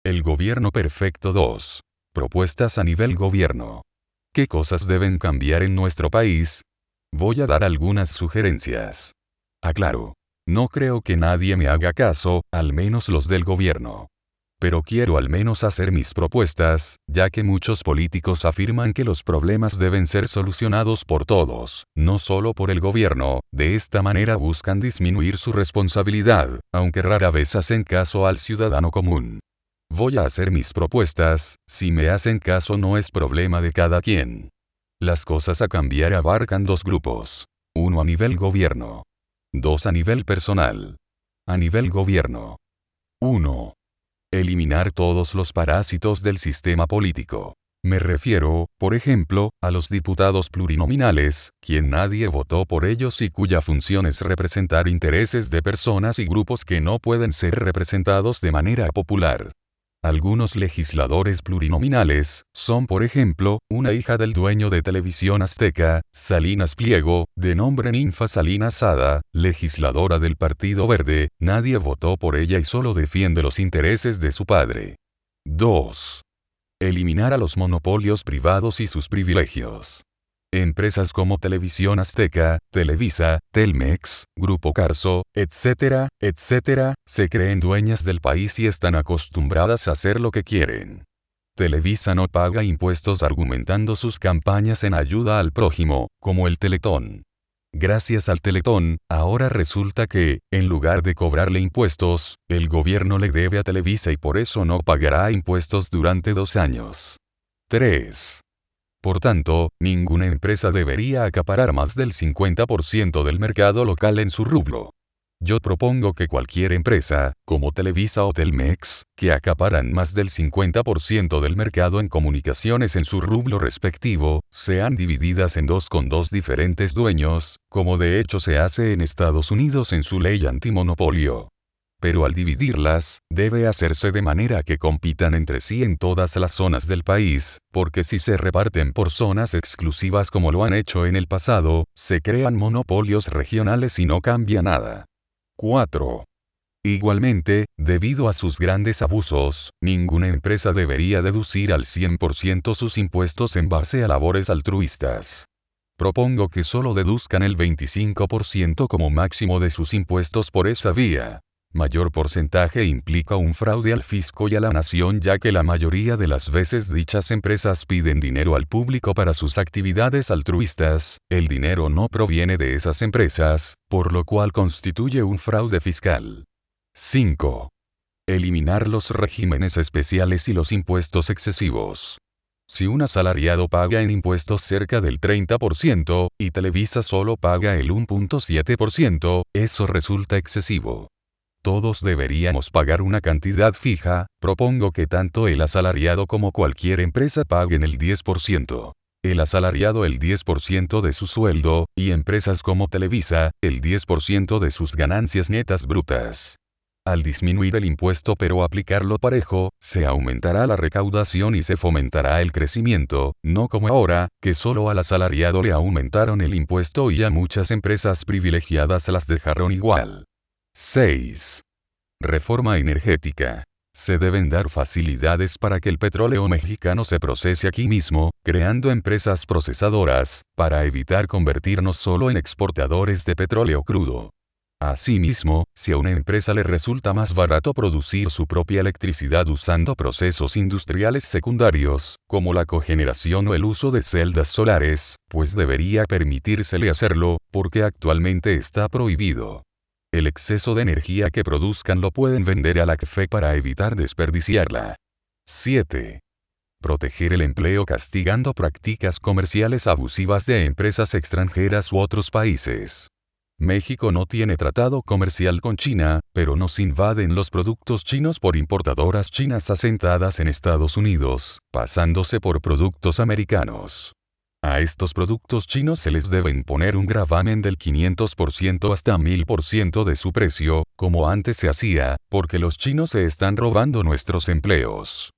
El gobierno perfecto 2. Propuestas a nivel gobierno. ¿Qué cosas deben cambiar en nuestro país? Voy a dar algunas sugerencias. Aclaro. No creo que nadie me haga caso, al menos los del gobierno. Pero quiero al menos hacer mis propuestas, ya que muchos políticos afirman que los problemas deben ser solucionados por todos, no solo por el gobierno. De esta manera buscan disminuir su responsabilidad, aunque rara vez hacen caso al ciudadano común. Voy a hacer mis propuestas, si me hacen caso no es problema de cada quien. Las cosas a cambiar abarcan dos grupos. 1 a nivel gobierno. 2 a nivel personal. A nivel gobierno. 1. Eliminar todos los parásitos del sistema político. Me refiero, por ejemplo, a los diputados plurinominales, quien nadie votó por ellos y cuya función es representar intereses de personas y grupos que no pueden ser representados de manera popular. Algunos legisladores plurinominales son, por ejemplo, una hija del dueño de Televisión Azteca, Salinas Pliego, de nombre Ninfa Salinas Sada, legisladora del Partido Verde. Nadie votó por ella y solo defiende los intereses de su padre. 2. Eliminar a los monopolios privados y sus privilegios. Empresas como Televisión Azteca, Televisa, Telmex, Grupo Carso, etcétera, se creen dueñas del país y están acostumbradas a hacer lo que quieren. Televisa no paga impuestos argumentando sus campañas en ayuda al prójimo, como el Teletón. Gracias al Teletón, ahora resulta que, en lugar de cobrarle impuestos, el gobierno le debe a Televisa y por eso no pagará impuestos durante 2 años. 3. Por tanto, ninguna empresa debería acaparar más del 50% del mercado local en su rubro. Yo propongo que cualquier empresa, como Televisa o Telmex, que acaparan más del 50% del mercado en comunicaciones en su rubro respectivo, sean divididas en dos con dos diferentes dueños, como de hecho se hace en Estados Unidos en su ley antimonopolio. Pero al dividirlas, debe hacerse de manera que compitan entre sí en todas las zonas del país, porque si se reparten por zonas exclusivas como lo han hecho en el pasado, se crean monopolios regionales y no cambia nada. 4. Igualmente, debido a sus grandes abusos, ninguna empresa debería deducir al 100% sus impuestos en base a labores altruistas. Propongo que solo deduzcan el 25% como máximo de sus impuestos por esa vía. Mayor porcentaje implica un fraude al fisco y a la nación, ya que la mayoría de las veces dichas empresas piden dinero al público para sus actividades altruistas, el dinero no proviene de esas empresas, por lo cual constituye un fraude fiscal. 5. Eliminar los regímenes especiales y los impuestos excesivos. Si un asalariado paga en impuestos cerca del 30%, y Televisa solo paga el 1.7%, eso resulta excesivo. Todos deberíamos pagar una cantidad fija. Propongo que tanto el asalariado como cualquier empresa paguen el 10%. El asalariado el 10% de su sueldo, y empresas como Televisa, el 10% de sus ganancias netas brutas. Al disminuir el impuesto pero aplicarlo parejo, se aumentará la recaudación y se fomentará el crecimiento, no como ahora, que solo al asalariado le aumentaron el impuesto y a muchas empresas privilegiadas las dejaron igual. 6. Reforma energética. Se deben dar facilidades para que el petróleo mexicano se procese aquí mismo, creando empresas procesadoras, para evitar convertirnos solo en exportadores de petróleo crudo. Asimismo, si a una empresa le resulta más barato producir su propia electricidad usando procesos industriales secundarios, como la cogeneración o el uso de celdas solares, pues debería permitírsele hacerlo, porque actualmente está prohibido. El exceso de energía que produzcan lo pueden vender a la CFE para evitar desperdiciarla. 7. Proteger el empleo castigando prácticas comerciales abusivas de empresas extranjeras u otros países. México no tiene tratado comercial con China, pero nos invaden los productos chinos por importadoras chinas asentadas en Estados Unidos, pasándose por productos americanos. A estos productos chinos se les debe imponer un gravamen del 500% hasta 1000% de su precio, como antes se hacía, porque los chinos se están robando nuestros empleos.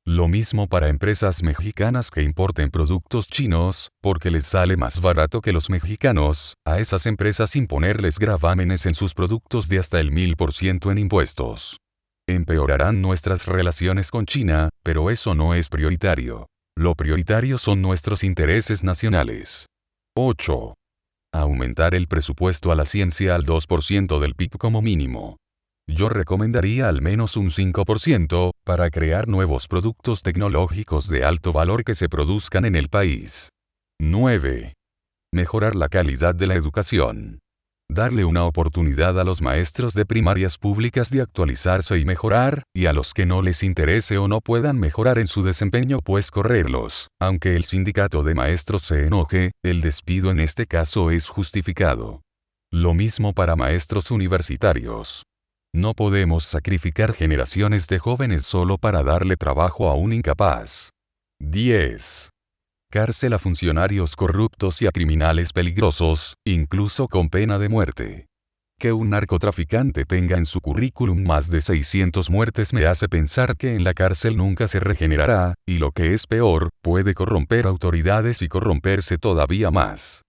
Lo mismo para empresas mexicanas que importen productos chinos, porque les sale más barato que los mexicanos, a esas empresas imponerles gravámenes en sus productos de hasta el 1000% en impuestos. Empeorarán nuestras relaciones con China, pero eso no es prioritario. Lo prioritario son nuestros intereses nacionales. 8. Aumentar el presupuesto a la ciencia al 2% del PIB como mínimo. Yo recomendaría al menos un 5%, para crear nuevos productos tecnológicos de alto valor que se produzcan en el país. 9. Mejorar la calidad de la educación. Darle una oportunidad a los maestros de primarias públicas de actualizarse y mejorar, y a los que no les interese o no puedan mejorar en su desempeño pues correrlos. Aunque el sindicato de maestros se enoje, el despido en este caso es justificado. Lo mismo para maestros universitarios. No podemos sacrificar generaciones de jóvenes solo para darle trabajo a un incapaz. 10. Cárcel a funcionarios corruptos y a criminales peligrosos, incluso con pena de muerte. Que un narcotraficante tenga en su currículum más de 600 muertes me hace pensar que en la cárcel nunca se regenerará, y lo que es peor, puede corromper autoridades y corromperse todavía más.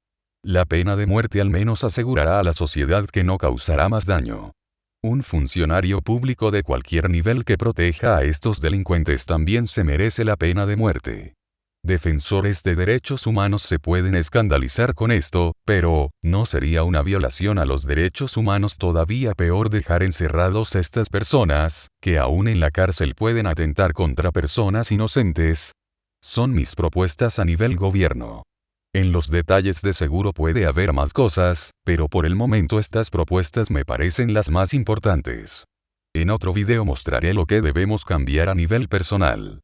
La pena de muerte al menos asegurará a la sociedad que no causará más daño. Un funcionario público de cualquier nivel que proteja a estos delincuentes también se merece la pena de muerte. Defensores de derechos humanos se pueden escandalizar con esto, pero, ¿no sería una violación a los derechos humanos todavía peor dejar encerrados a estas personas, que aún en la cárcel pueden atentar contra personas inocentes? Son mis propuestas a nivel gobierno. En los detalles de seguro puede haber más cosas, pero por el momento estas propuestas me parecen las más importantes. En otro video mostraré lo que debemos cambiar a nivel personal.